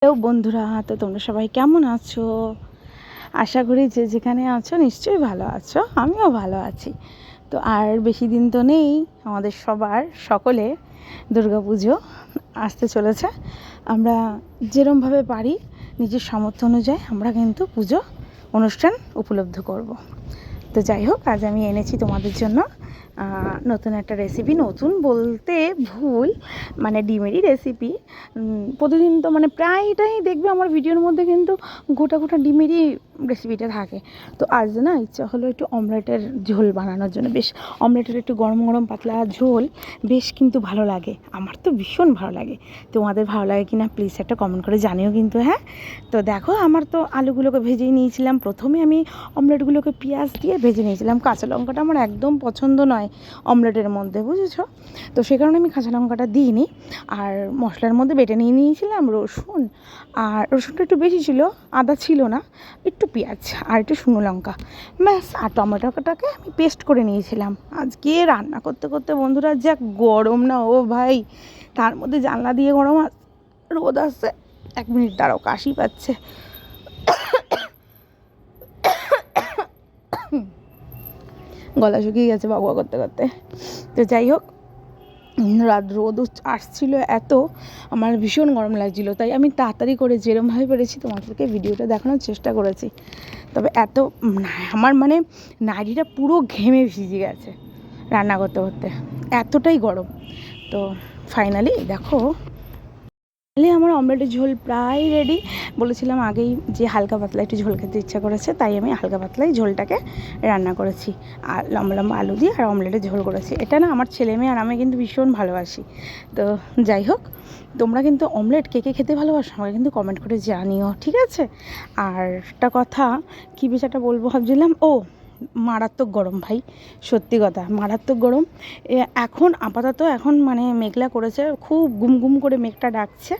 Hello বন্ধুরা, তো তোমরা সবাই কেমন আছো? আশা করি যে যেখানে আছো নিশ্চয়ই ভালো আছো। আমিও ভালো আছি। তো আর বেশি দিন তো নেই, আমাদের সকলে দুর্গাপুজো আসতে চলেছে। আমরা যেরমভাবে পারি নিজের সামর্থ্য অনুযায়ী আমরা কিন্তু পুজো অনুষ্ঠান উপলব্ধ করব। তো যাই হোক, আজ আমি এনেছি তোমাদের জন্য নতুন একটা রেসিপি। নতুন বলতে ভুল, মানে ডিমেরই রেসিপি। প্রতিদিন তো মানে প্রায়টাই দেখবে আমার ভিডিওর মধ্যে কিন্তু গোটা গোটা ডিমেরই রেসিপিটা থাকে। তো আজ না ইচ্ছা হলো একটু অমলেটের ঝোল বানানোর জন্য। বেশ অমলেটের একটু গরম গরম পাতলা ঝোল বেশ কিন্তু ভালো লাগে, আমার তো ভীষণ ভালো লাগে। তোমাদের ভালো লাগে কি না প্লিজ একটা কমেন্ট করে জানিও কিন্তু। হ্যাঁ, তো দেখো আমার তো আলুগুলোকে ভেজেই নিয়েছিলাম। প্রথমে আমি অমলেটগুলোকে পেঁয়াজ দিয়ে ভেজে নিয়েছিলাম। কাঁচা লঙ্কাটা আমার একদম পছন্দ নয় অমলেটের মধ্যে, বুঝেছো? তো সে কারণে আমি কাঁচা লঙ্কাটা দিইনি। আর মশলার মধ্যে বেটে নিয়েছিলাম রসুন, আর রসুনটা একটু বেশি ছিল, আদা ছিল না, একটু পেঁয়াজ আর একটু শুকনো লঙ্কা, ব্যাস। আর টমেটোটাকে আমি পেস্ট করে নিয়েছিলাম। আজকে রান্না করতে করতে বন্ধুরা যা গরম না ও ভাই, তার মধ্যে জানলা দিয়ে গরম রোদ আসছে। 1 মিনিট দাঁড়াও, কাশি পাচ্ছে। গলা শুকিয়ে গেছে বকবক করতে করতে। তো যাই হোক, রোদ আসছিল এত, আমার ভীষণ গরম লাগছিল, তাই আমি তাড়াতাড়ি করে যেরমভাবে পেরেছি তোমাদেরকে ভিডিওটা দেখানোর চেষ্টা করেছি। তবে এত আমার মানে নাড়িটা পুরো ঘেমে ভিজে গেছে রান্না করতে করতে, এতটাই গরম। তো ফাইনালি দেখো, আমার অমলেটের ঝোল প্রায় রেডি। বলেছিলাম আগেই যে হালকা পাতলা একটু ঝোল খেতে ইচ্ছা করেছে, তাই আমি হালকা পাতলাই ঝোলটাকে রান্না করেছি। আর লম্বা লম্বা আলু দিয়ে আর অমলেটের ঝোল করেছি। এটা না আমার ছেলে মেয়ে আর আমি কিন্তু ভীষণ ভালোবাসি। তো যাই হোক, তোমরা কিন্তু অমলেট কে কে খেতে ভালোবাসো আমাকে কিন্তু কমেন্ট করে জানিও, ঠিক আছে? আর একটা কথা, কী বিষয়টা বলবো ভাবছিলাম, মারাত্মক গরম ভাই, সত্যি কথা মারাত্মক গরম। এখন আপাতত এখন মানে মেঘলা করেছে, খুব গুম গুম করে মেঘটা ডাকছে,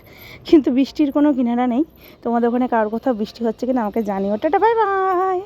কিন্তু বৃষ্টির কোনো কিনারা নেই। তোমাদের ওখানে কারোর কোথাও বৃষ্টি হচ্ছে কিনা আমাকে জানিও। Tata, bye bye.